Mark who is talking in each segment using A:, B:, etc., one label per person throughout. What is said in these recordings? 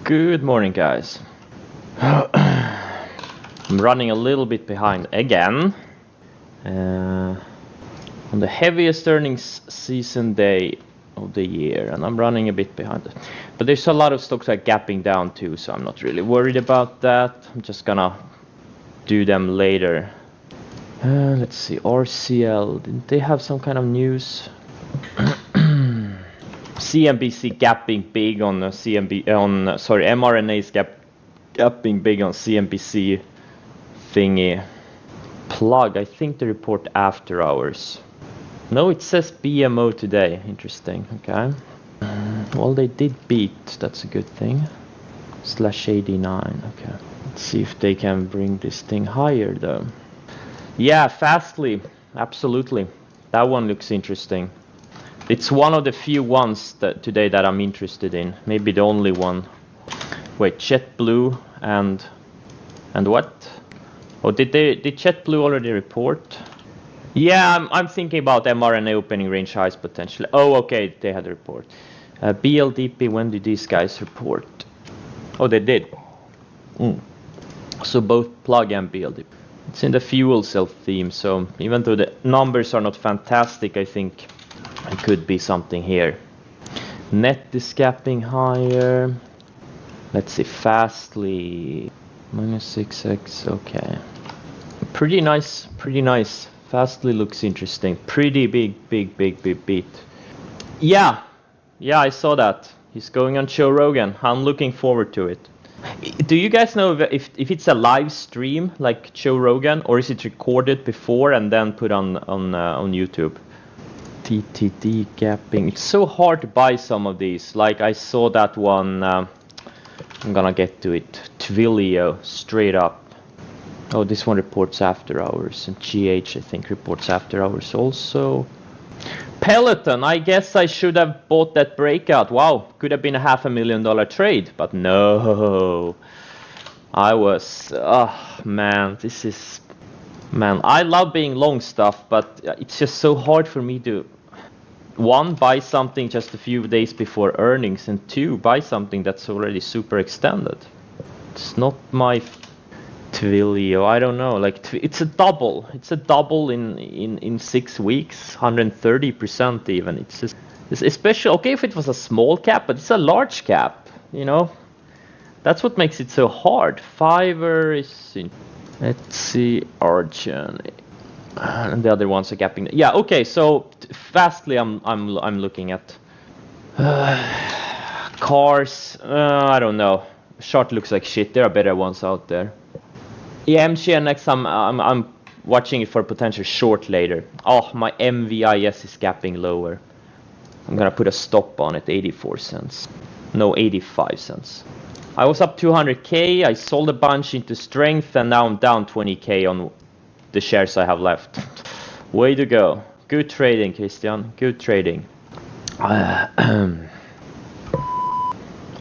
A: Good morning, guys. I'm running a little bit behind again on the heaviest earnings season day of the year, and I'm running a bit behind it. But there's a lot of stocks that are gapping down too, so I'm not really worried about that. I'm just gonna do them later. Let's see, RCL, didn't they have some kind of news? CNBC gapping big on the mRNA's gapping big on CNBC thingy. Plug, I think the report after hours. No, it says BMO today. Interesting. Okay. Well, they did beat. That's a good thing. /89. Okay. Let's see if they can bring this thing higher though. Yeah, Fastly. Absolutely. That one looks interesting. It's one of the few ones that today that I'm interested in. Maybe the only one. Wait, JetBlue and what? Oh, did JetBlue already report? Yeah, I'm thinking about mRNA opening range highs potentially. Oh, okay, they had a report. BLDP, when did these guys report? Oh, they did. So both Plug and BLDP. It's in the fuel cell theme, so even though the numbers are not fantastic, I think it could be something here. Net is gapping higher. Let's see, Fastly -6x. Okay, pretty nice, pretty nice. Fastly looks interesting. Pretty big beat. Yeah, I saw that. He's going on Joe Rogan. I'm looking forward to it. Do you guys know if it's a live stream like Joe Rogan, or is it recorded before and then put on YouTube? TTD gapping. It's so hard to buy some of these. Like I saw that one. I'm gonna get to it. Twilio, straight up. Oh, this one reports after hours, and GH I think reports after hours also. Peloton, I guess I should have bought that breakout. Wow, could have been a $500,000 trade, but no. I was, man, I love being long stuff, but it's just so hard for me to, one, buy something just a few days before earnings, and two, buy something that's already super extended. It's not my Twilio, I don't know, like it's a double in 6 weeks, 130% even. It's just, it's especially okay if it was a small cap, but it's a large cap, you know. That's what makes it so hard. Fiverr is in, let's see, Argent, and the other ones are gapping. Yeah, okay, so Fastly I'm looking at. Cars, I don't know. Chart looks like shit. There are better ones out there. Yeah, MGNX, I'm watching it for potential short later. Oh, my MVIS is gapping lower. I'm gonna put a stop on it, 84 cents. No, 85 cents. I was up 200k, I sold a bunch into strength, and now I'm down 20k on the shares I have left. Way to go. Good trading, Christian. Good trading.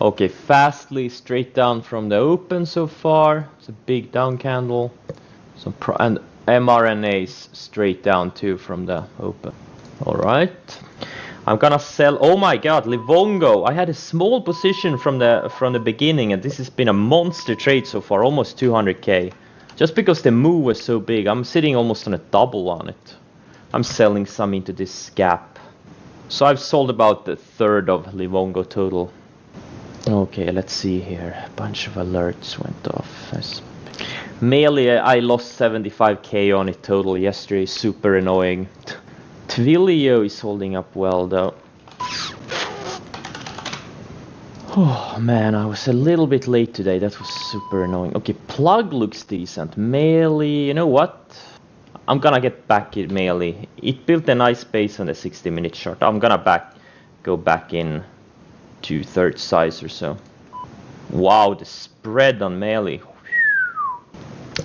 A: Okay, Fastly straight down from the open so far. It's a big down candle. And mRNA's straight down too from the open. All right. I'm gonna sell. Oh my God, Livongo. I had a small position from the beginning, and this has been a monster trade so far, almost 200k. Just because the move was so big, I'm sitting almost on a double on it. I'm selling some into this gap. So I've sold about a third of Livongo total. Okay, let's see here. A bunch of alerts went off. Mainly, I lost 75k on it total yesterday. Super annoying. Twilio is holding up well though. Oh man, I was a little bit late today. That was super annoying. Okay, Plug looks decent. Melee, you know what? I'm gonna get back in Melee. It built a nice base on the 60-minute chart. I'm gonna go back in 2/3 size or so. Wow, the spread on Melee.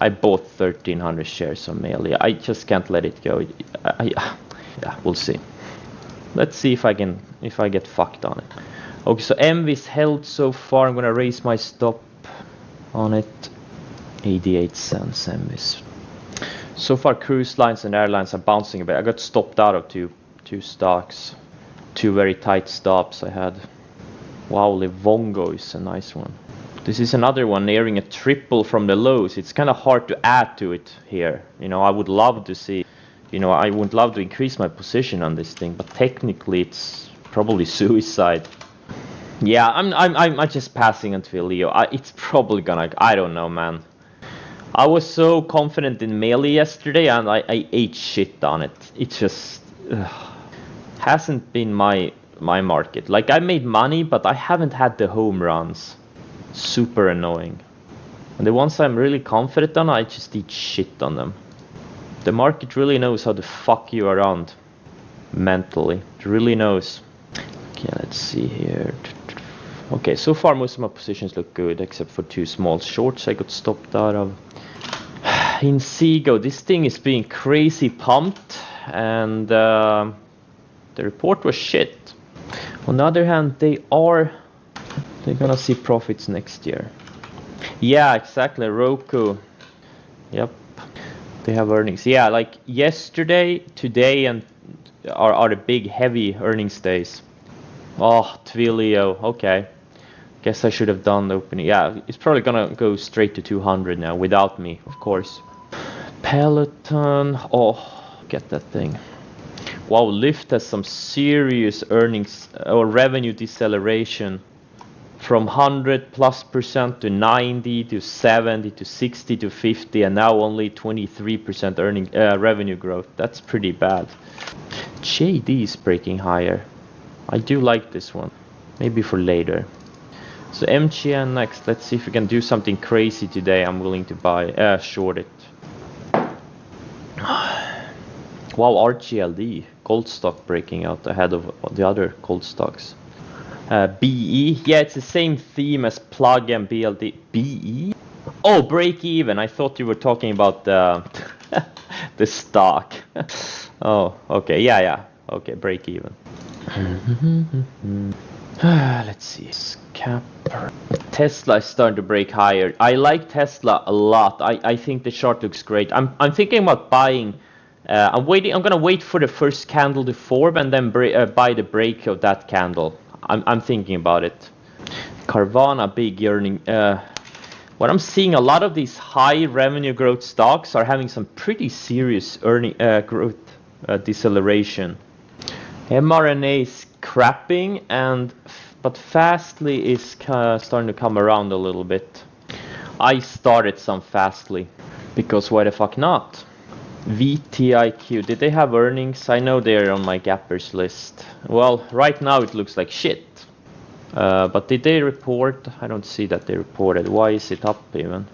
A: I bought 1,300 shares on Melee. I just can't let it go. Yeah, we'll see. Let's see if I get fucked on it. Okay, so MV's held so far. I'm gonna raise my stop on it. 88 cents MV's. So far, cruise lines and airlines are bouncing a bit. I got stopped out of two stocks. Two very tight stops I had. Wow, Livongo is a nice one. This is another one nearing a triple from the lows. It's kind of hard to add to it here. You know, I would love to see, you know, I would love to increase my position on this thing, but technically it's probably suicide. Yeah, I'm just passing until Leo. It's probably gonna, I don't know, man. I was so confident in melee yesterday and I ate shit on it. It just hasn't been my market. Like, I made money, but I haven't had the home runs. Super annoying. And the ones I'm really confident on, I just eat shit on them. The market really knows how to fuck you around mentally. It really knows. Okay, let's see here. Okay, so far most of my positions look good, except for 2 small shorts I got stopped out of. In Seago, this thing is being crazy pumped, and the report was shit. On the other hand, they're gonna see profits next year. Yeah, exactly. Roku. Yep. They have earnings. Yeah, like yesterday, today, and are the big heavy earnings days. Oh, Twilio. Okay. Guess I should have done the opening. Yeah, it's probably gonna go straight to 200 now without me, of course. Peloton. Oh, get that thing. Wow, Lyft has some serious earnings or revenue deceleration. From 100+% to 90 to 70 to 60 to 50, and now only 23% revenue growth. That's pretty bad. JD is breaking higher. I do like this one. Maybe for later. So MGN next. Let's see if we can do something crazy today. I'm willing to buy, short it. Wow, RGLD, gold stock breaking out ahead of the other gold stocks. BE, yeah, it's the same theme as plug and BLD. BE? Oh, break even. I thought you were talking about the the stock. Oh, okay, yeah. Okay, break even. Let's see. Scapper. Tesla is starting to break higher. I like Tesla a lot. I think the chart looks great. I'm thinking about buying. I'm gonna wait for the first candle to form and then buy the break of that candle. I'm thinking about it. Carvana, big earning. What I'm seeing, a lot of these high revenue growth stocks are having some pretty serious earning growth deceleration. mRNA is crapping, but Fastly is starting to come around a little bit. I started some Fastly because why the fuck not? VTIQ, did they have earnings? I know they're on my gappers list. Well, right now it looks like shit. But did they report? I don't see that they reported. Why is it up even?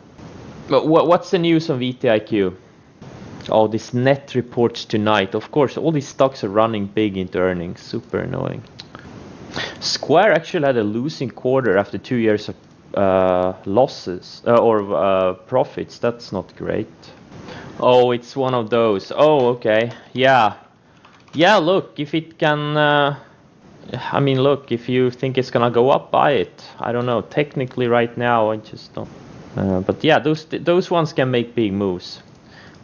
A: But what's the news on VTIQ? Oh, this net reports tonight. Of course, all these stocks are running big into earnings. Super annoying. Square actually had a losing quarter after 2 years of losses or profits. That's not great. Oh, it's one of those. Oh, okay. Yeah. Yeah, look, if it can... I mean, look, if you think it's gonna go up, buy it. I don't know. Technically, right now, I just don't... but yeah, those ones can make big moves.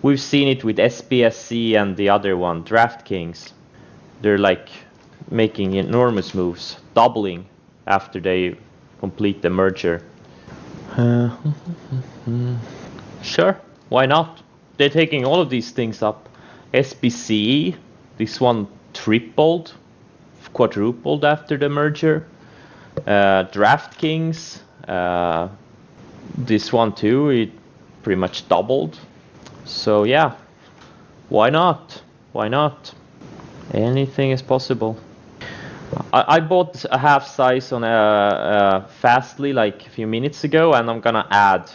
A: We've seen it with SBSC and the other one, DraftKings. They're like making enormous moves, doubling after they complete the merger. Sure, why not? They're taking all of these things up. SBC, this one tripled, quadrupled after the merger. DraftKings, this one too, it pretty much doubled. So yeah, why not? Why not? Anything is possible. I bought a half size on Fastly like a few minutes ago, and I'm gonna add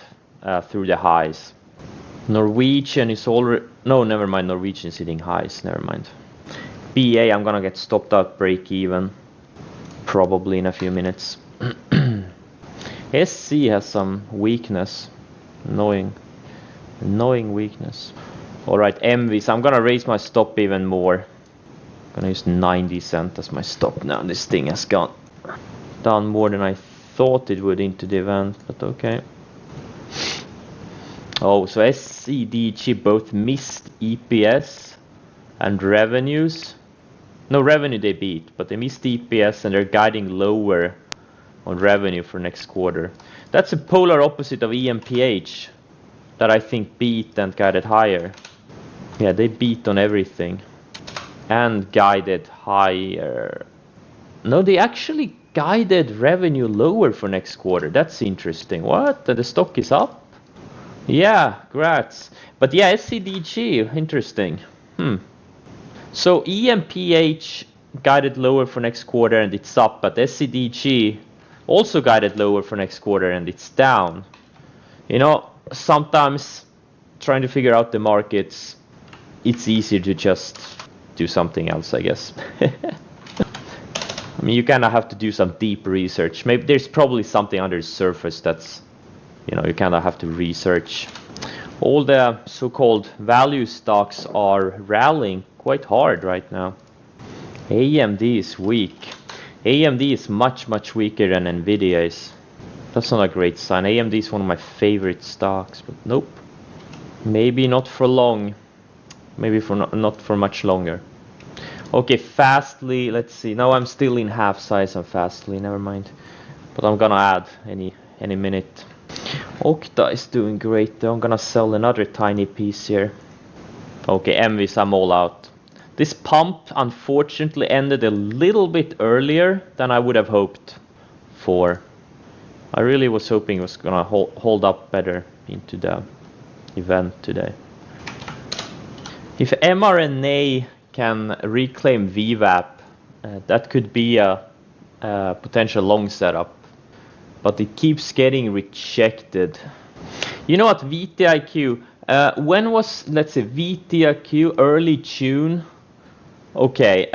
A: through the highs. Norwegian is already... No, never mind. Norwegian is hitting highs. Never mind. BA, I'm gonna get stopped out break even. Probably in a few minutes. SC has some weakness. Annoying weakness. Alright, MVs. I'm gonna raise my stop even more. I'm gonna use 90 cents as my stop now. This thing has gone down more than I thought it would into the event, but okay. Oh, so SCDG both missed EPS and revenues. No, revenue they beat, but they missed EPS and they're guiding lower on revenue for next quarter. That's a polar opposite of EMPH that I think beat and guided higher. Yeah, they beat on everything and guided higher. No, they actually guided revenue lower for next quarter. That's interesting. What? The stock is up? Yeah, grats. But yeah, SCDG, interesting. So EMPH guided lower for next quarter and it's up, but SCDG also guided lower for next quarter and it's down. You know, sometimes trying to figure out the markets, it's easier to just do something else, I guess. I mean, you kind of have to do some deep research. Maybe there's probably something under the surface that's, you know, you kind of have to research. All the so-called value stocks are rallying quite hard right now. AMD is weak. AMD is much weaker than Nvidia is. That's not a great sign. AMD is one of my favorite stocks, but nope. Maybe not for long. Maybe for not for much longer. Okay, Fastly, let's see. Now I'm still in half size on Fastly, never mind. But I'm gonna add any minute. Okta is doing great though. I'm gonna sell another tiny piece here. Okay, Envis, I'm all out. This pump unfortunately ended a little bit earlier than I would have hoped for. I really was hoping it was gonna hold up better into the event today. If mRNA can reclaim VWAP, that could be a potential long setup, but it keeps getting rejected. You know what, VTIQ, when was, let's say, VTIQ, early June? Okay,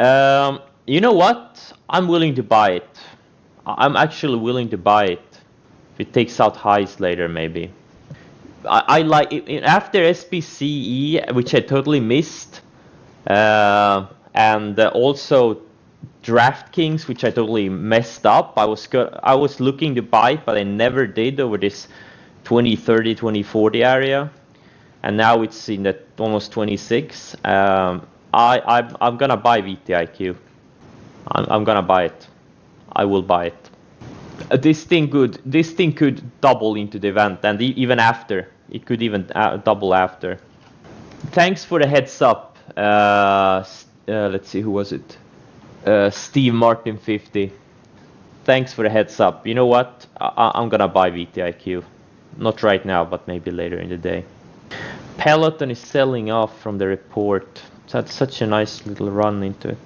A: you know what, I'm willing to buy it. I'm actually willing to buy it. If it takes out highs later, maybe. I like it after SPCE, which I totally missed, and also DraftKings, which I totally messed up. I was looking to buy it, but I never did over this 2030, 2040 area, and now it's in the almost 26. I'm gonna buy VTIQ. I'm gonna buy it. I will buy it. This thing could double into the event, and even after it could even double after. Thanks for the heads up. Let's see, who was it? Steve Martin 50. Thanks for the heads up. You know what? I'm gonna buy VTIQ. Not right now, but maybe later in the day. Peloton is selling off from the report. It's had such a nice little run into it.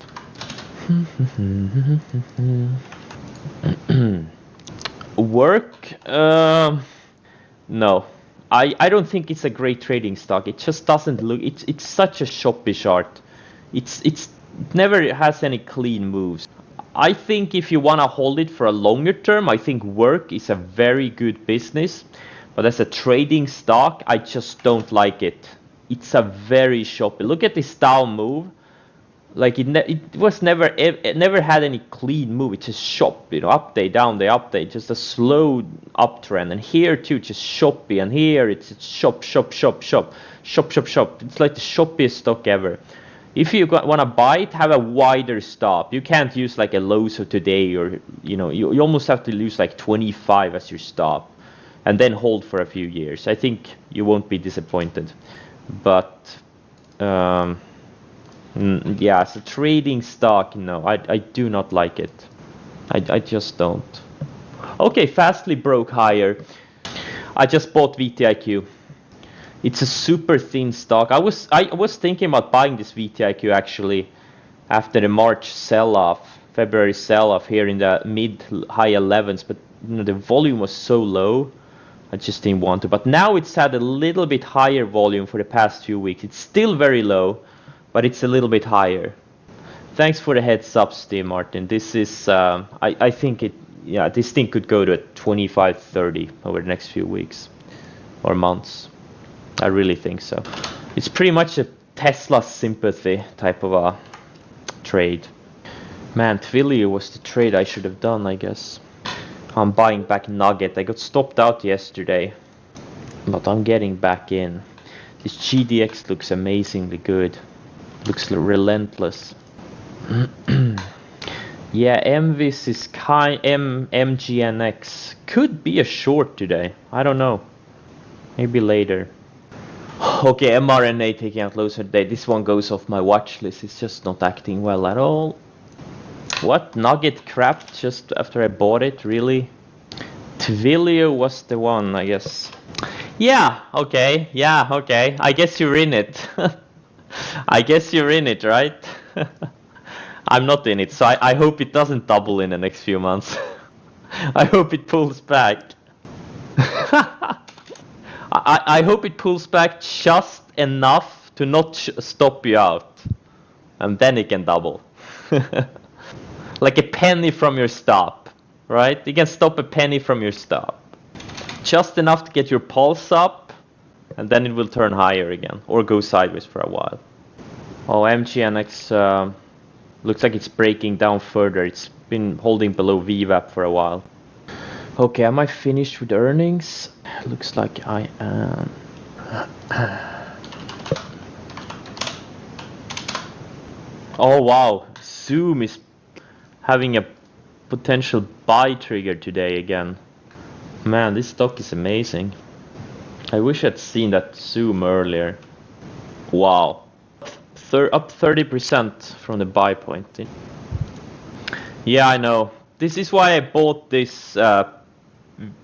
A: Work? No. I don't think it's a great trading stock. It just doesn't look. It's such a choppy chart. It never has any clean moves. I think if you want to hold it for a longer term, I think Work is a very good business. But as a trading stock, I just don't like it. It's a very choppy. Look at this down move. Like it never had any clean move. It's just chop, you know, up day, down day, up day, just a slow uptrend. And here too, just choppy. And here it's chop. It's like the choppiest stock ever. If you want to buy it, have a wider stop. You can't use like a lows of today, or you know, you almost have to use like 25 as your stop, and then hold for a few years. I think you won't be disappointed. But yeah, as a trading stock, no, I do not like it. I just don't. Okay, Fastly broke higher. I just bought VTIQ. It's a super thin stock. I was thinking about buying this VTIQ actually after the March sell-off, February sell-off here in the mid-high 11s, but you know, the volume was so low, I just didn't want to. But now it's had a little bit higher volume for the past few weeks. It's still very low, but it's a little bit higher. Thanks for the heads up, Steve Martin. This is, I think this thing could go to 25, 30 over the next few weeks or months. I really think so. It's pretty much a Tesla sympathy type of a trade. Man, Twilio was the trade I should have done, I guess. I'm buying back Nugget. I got stopped out yesterday, but I'm getting back in. This GDX looks amazingly good. Looks relentless. Yeah, MVIS is MGNX could be a short today. I don't know. Maybe later. Okay, mRNA taking out loser today. This one goes off my watch list. It's just not acting well at all. What? Nugget crap just after I bought it? Really? Twilio was the one, I guess. Yeah, okay. Yeah, okay. I guess you're in it. I guess you're in it, right? I'm not in it, so I hope it doesn't double in the next few months. I hope it pulls back. I hope it pulls back just enough to not stop you out. And then it can double. Like a penny from your stop, right? You can stop a penny from your stop. Just enough to get your pulse up, and then it will turn higher again, or go sideways for a while. Oh, MGNX looks like it's breaking down further. It's been holding below VWAP for a while. Okay, am I finished with earnings? Looks like I am. Oh wow, Zoom is having a potential buy trigger today again. Man, this stock is amazing. I wish I'd seen that Zoom earlier. Wow. Up 30% from the buy point. Yeah, I know. This is why I bought this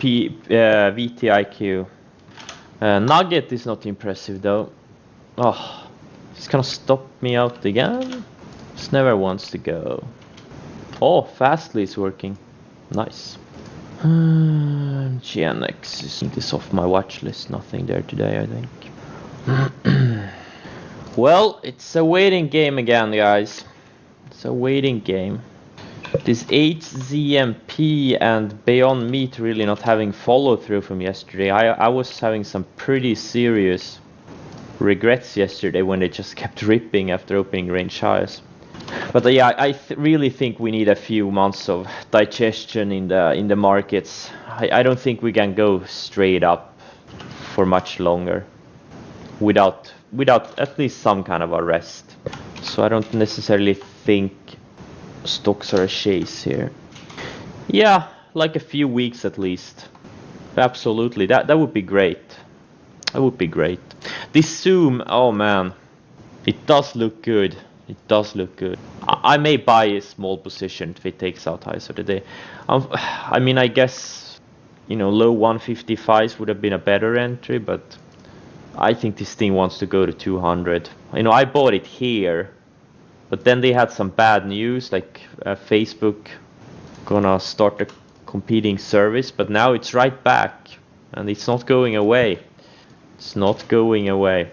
A: VTIQ. Nugget is not impressive though. Oh, it's gonna stop me out again. This never wants to go. Oh, Fastly is working. Nice. GNX is this off my watch list. Nothing there today, I think. Well, it's a waiting game again, guys. It's a waiting game. This HZMP and Beyond Meat really not having follow through from yesterday. I was having some pretty serious regrets yesterday when they just kept ripping after opening range highs. But yeah, I really think we need a few months of digestion in the markets. I don't think we can go straight up for much longer without at least some kind of a rest. So I don't necessarily think stocks are a chase here. Yeah, like a few weeks at least. Absolutely, that would be great. That would be great. This Zoom, oh man, it does look good. It does look good. I may buy a small position if it takes out highs of the day. I mean, I guess, you know, low 155s would have been a better entry, but I think this thing wants to go to 200. You know, I bought it here, but then they had some bad news, like Facebook gonna start a competing service, but now it's right back, and it's not going away. It's not going away.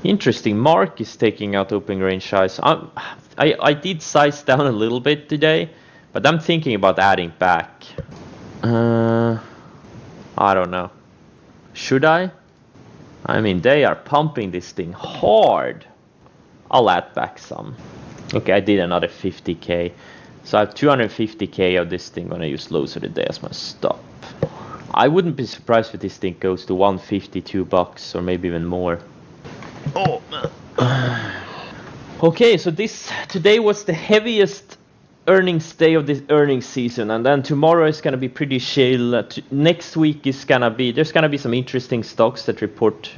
A: Interesting. Mark is taking out opening range highs. I did size down a little bit today, but I'm thinking about adding back. I don't know. Should I? I mean, they are pumping this thing hard. I'll add back some. Okay, I did another 50k. So I have 250k of this thing when I use lows of the day as my stop. I wouldn't be surprised if this thing goes to 152 bucks or maybe even more. Oh man. Okay, so today was the heaviest earnings day of this earnings season, and then tomorrow is gonna be pretty chill. Next week is gonna be there's gonna be some interesting stocks that report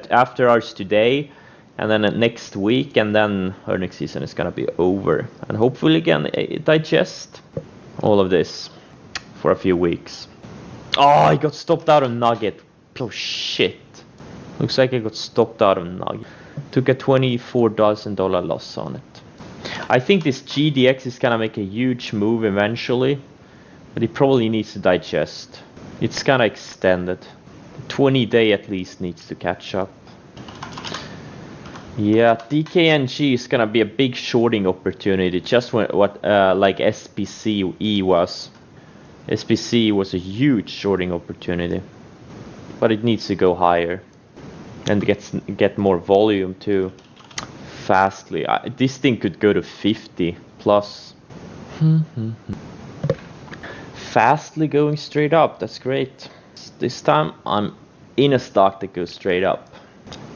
A: after ours today, and then next week, and then earnings season is gonna be over, and hopefully again digest all of this for a few weeks. Oh, I got stopped out of Nugget. Oh shit. Looks like I got stopped out of Nugget. Took a $24,000 loss on it. I think this GDX is gonna make a huge move eventually, but it probably needs to digest. It's kinda extended. 20-day at least needs to catch up. Yeah, DKNG is gonna be a big shorting opportunity, just what like SPCE was. SPC was a huge shorting opportunity, but it needs to go higher and get more volume too. Fastly, this thing could go to 50 plus. Fastly going straight up, that's great. This time I'm in a stock that goes straight up.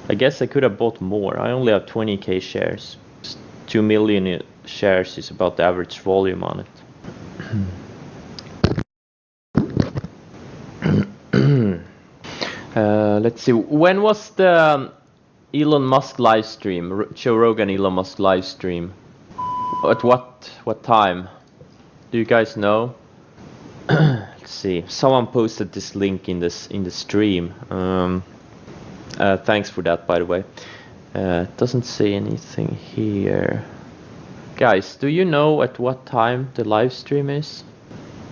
A: I guess I could have bought more. I only have 20k shares. 2 million shares is about the average volume on it. Let's see. When was the Elon Musk live stream? Joe Rogan Elon Musk live stream. At what time? Do you guys know? Let's see. Someone posted this link in the stream. Thanks for that, by the way. It doesn't say anything here. Guys, do you know at what time the live stream is?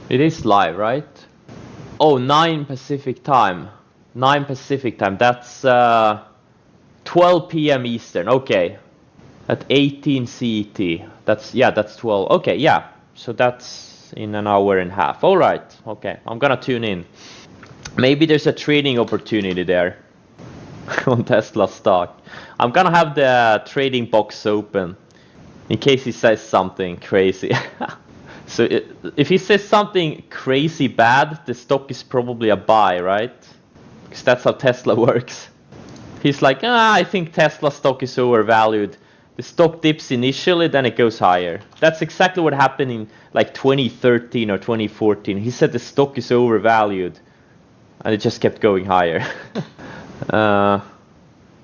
A: It is live, right? Oh, 9 Pacific time. 9 Pacific time. That's 12 p.m. Eastern. Okay. At 18 CET. That's 12. Okay, yeah. So that's in an hour and a half. All right. Okay. I'm gonna tune in. Maybe there's a trading opportunity there on Tesla stock. I'm gonna have the trading box open in case he says something crazy. So if he says something crazy bad, the stock is probably a buy, right? Because that's how Tesla works. He's like, I think Tesla stock is overvalued. The stock dips initially, then it goes higher. That's exactly what happened in like 2013 or 2014. He said the stock is overvalued, and it just kept going higher.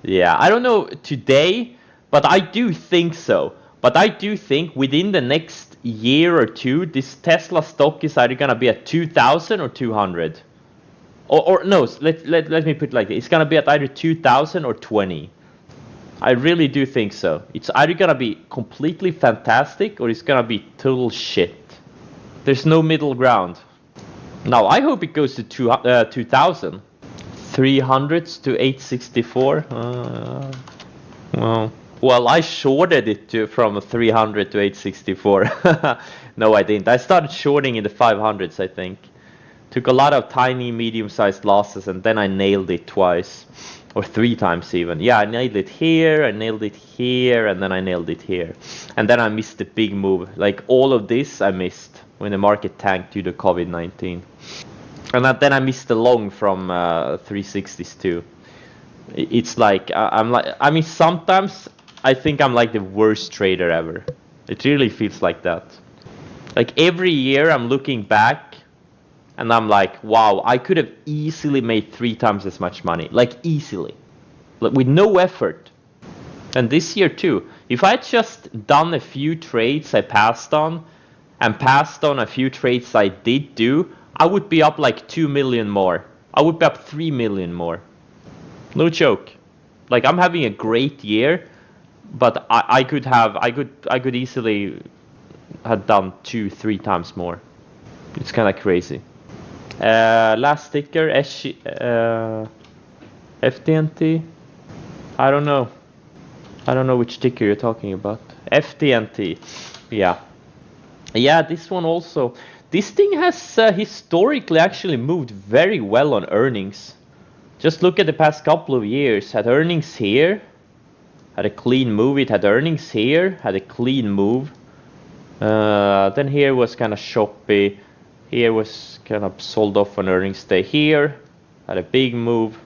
A: Yeah, I don't know today, but I do think so. But I do think within the next year or two, this Tesla stock is either gonna be at 2,000 or 200. Or no, let me put it like this. It's gonna be at either 2,000 or 20. I really do think so. It's either gonna be completely fantastic or it's gonna be total shit. There's no middle ground. Now I hope it goes to 2,000. 300s to 864. Well, I shorted it from 300 to 864. No, I didn't. I started shorting in the 500s, I think. Took a lot of tiny, medium-sized losses, and then I nailed it twice. Or 3 times even. Yeah, I nailed it here, I nailed it here, and then I nailed it here. And then I missed the big move. Like, all of this I missed when the market tanked due to COVID-19. And then I missed the long from 360s too. It's like, I mean, sometimes I think I'm like the worst trader ever. It really feels like that. Like every year I'm looking back and I'm like, wow, I could have easily made 3 times as much money. Like easily. Like, with no effort. And this year too. If I had just done a few trades I passed on, and passed on a few trades I did do, I would be up like 2 million more. I would be up 3 million more. No joke. Like I'm having a great year, but I could easily have done 2-3 times more. It's kind of crazy. Last ticker, FTNT. I don't know which ticker you're talking about. FTNT. Yeah, this one also. This thing has historically actually moved very well on earnings. Just look at the past couple of years. Had earnings here, had a clean move. It had earnings here, had a clean move. Then here was kind of choppy. Here was kind of sold off on earnings day. Here had a big move.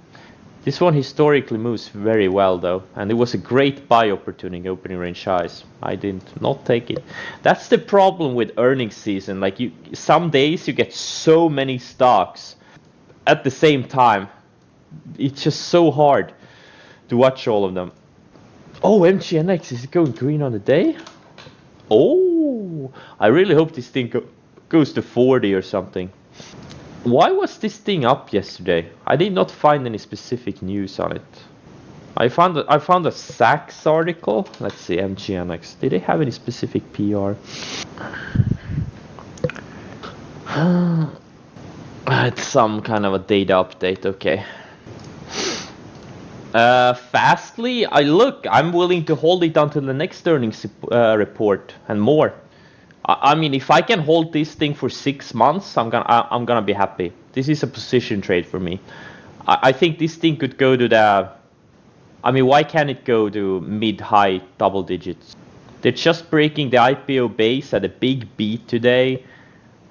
A: This one historically moves very well though, and it was a great buy opportunity opening range highs. I did not take it. That's the problem with earnings season. Like some days you get so many stocks at the same time. It's just so hard to watch all of them. Oh, MGNX, is it going green on the day? Oh, I really hope this thing goes to 40 or something. Why was this thing up yesterday? I did not find any specific news on it. I found a Sachs article. Let's see, MGNX. Did they have any specific PR? It's some kind of a data update. Okay. Fastly, I'm willing to hold it until the next earnings report and more. I mean, if I can hold this thing for 6 months, I'm gonna be happy. This is a position trade for me. I think this thing could go to the. I mean, why can't it go to mid-high double digits? They're just breaking the IPO base at a big beat today,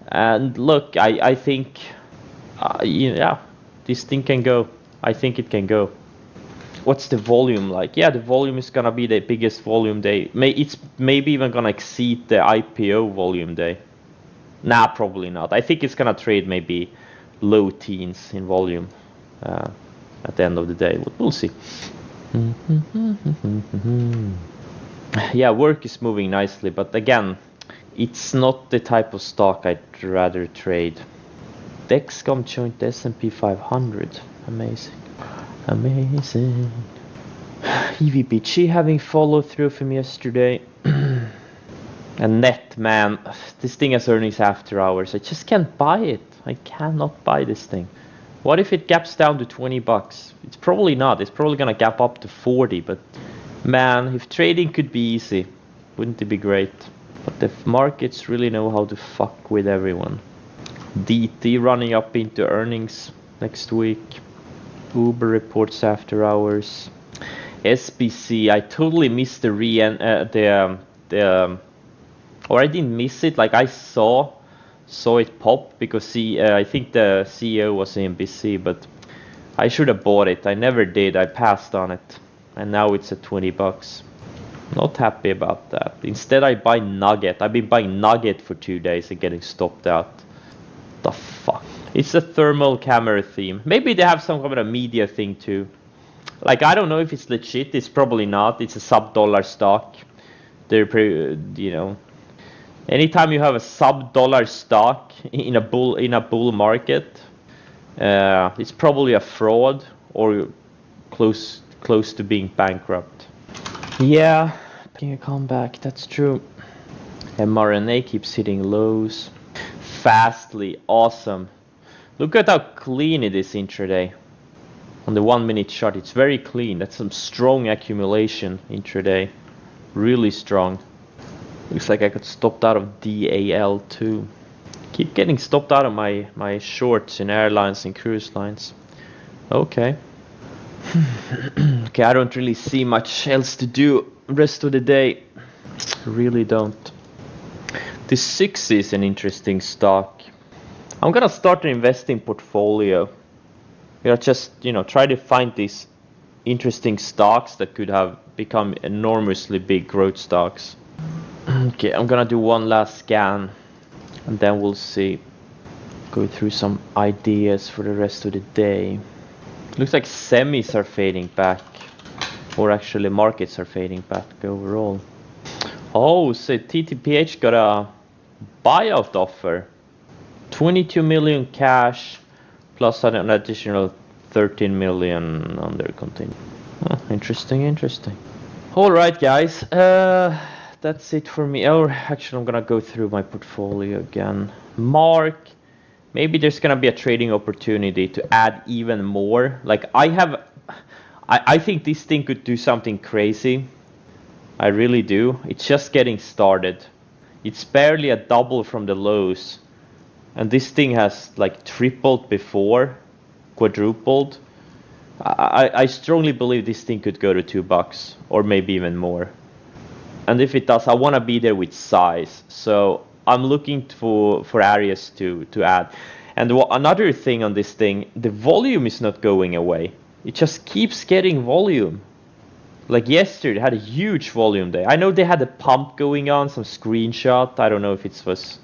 A: and look, I think, yeah, this thing can go. I think it can go. What's the volume like? Yeah, the volume is gonna be the biggest volume day. It's maybe even gonna exceed the IPO volume day. Nah, probably not. I think it's gonna trade maybe low teens in volume at the end of the day. We'll see. Yeah, work is moving nicely, but again, it's not the type of stock I'd rather trade. Dexcom joined the S&P 500. Amazing. Amazing. EVBG having follow through from yesterday. And net, man, this thing has earnings after hours. I just can't buy it. I cannot buy this thing. What if it gaps down to 20 bucks? It's probably not. It's probably gonna gap up to 40, but man, if trading could be easy, wouldn't it be great? But the markets really know how to fuck with everyone. DT running up into earnings next week. Uber reports after hours. SBC, I totally missed or I didn't miss it. Like I saw it pop because I think the CEO was CNBC, but I should have bought it. I never did. I passed on it, and now it's at 20 bucks. Not happy about that. Instead, I buy Nugget. I've been buying Nugget for 2 days and getting stopped out. The fuck? It's a thermal camera theme. Maybe they have some kind of media thing too. Like I don't know if it's legit. It's probably not. It's a sub-dollar stock. They're pretty, you know. Anytime you have a sub-dollar stock in a bull market, it's probably a fraud or close to being bankrupt. Yeah, making a comeback. That's true. mRNA keeps hitting lows. Fastly, awesome. Look at how clean it is intraday. On the 1 minute chart, it's very clean. That's some strong accumulation intraday. Really strong. Looks like I got stopped out of DAL too. Keep getting stopped out of my shorts in airlines and cruise lines. Okay. Okay, I don't really see much else to do rest of the day. Really don't. The 6 is an interesting stock. I'm gonna start an investing portfolio. Just try to find these interesting stocks that could have become enormously big growth stocks. Okay, I'm gonna do one last scan and then we'll see. Go through some ideas for the rest of the day. Looks like semis are fading back, or actually markets are fading back overall. Oh, so TTPH got a buyout offer. 22 million cash plus an additional 13 million under continue. Oh, interesting. Alright guys, that's it for me. Oh, actually I'm gonna go through my portfolio again. Mark, maybe there's gonna be a trading opportunity to add even more. Like I think this thing could do something crazy. I really do. It's just getting started. It's barely a double from the lows. And this thing has like tripled before, quadrupled. I strongly believe this thing could go to $2 or maybe even more. And if it does, I want to be there with size. So I'm looking for areas to add. And another thing on this thing, the volume is not going away. It just keeps getting volume. Like yesterday, it had a huge volume day. I know they had a pump going on, some screenshot. I don't know if it was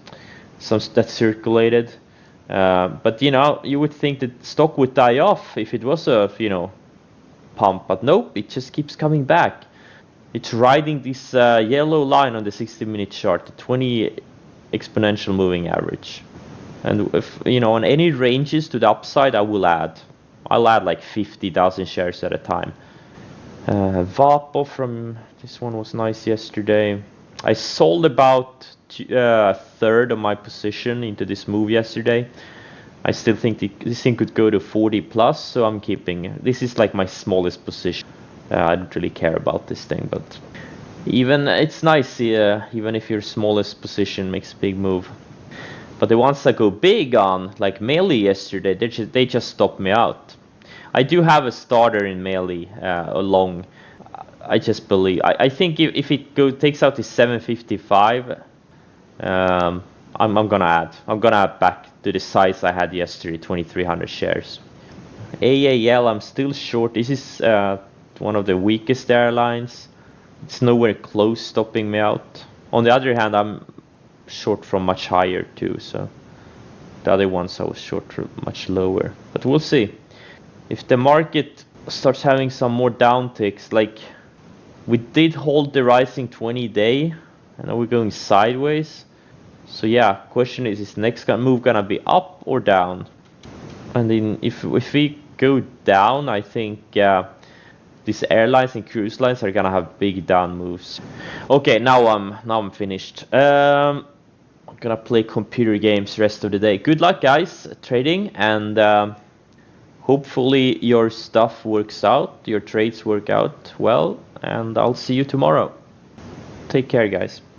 A: some that circulated. But you would think that stock would die off if it was a pump. But nope, it just keeps coming back. It's riding this yellow line on the 60-minute chart, the 20 exponential moving average. And if on any ranges to the upside, I'll add like 50,000 shares at a time. Vapo from this one was nice yesterday. I sold about a third of my position into this move yesterday. I still think this thing could go to 40 plus, so I'm keeping. This is like my smallest position. I don't really care about this thing, but it's nice even if your smallest position makes a big move. But the ones that go big on, like Melee yesterday, they just stopped me out. I do have a starter in Melee along. I just believe. I think if it takes out to 755, I'm gonna add. I'm gonna add back to the size I had yesterday, 2,300 shares. AAL, I'm still short. This is one of the weakest airlines. It's nowhere close stopping me out. On the other hand, I'm short from much higher too, so the other ones I was short from much lower. But we'll see. If the market starts having some more downticks, like we did hold the rising 20-day, and now we're going sideways. So yeah, question is next move gonna be up or down? And then if we go down, I think these airlines and cruise lines are gonna have big down moves. Okay, now I'm finished. I'm gonna play computer games rest of the day. Good luck, guys, trading, and hopefully your stuff works out, your trades work out well, and I'll see you tomorrow. Take care, guys.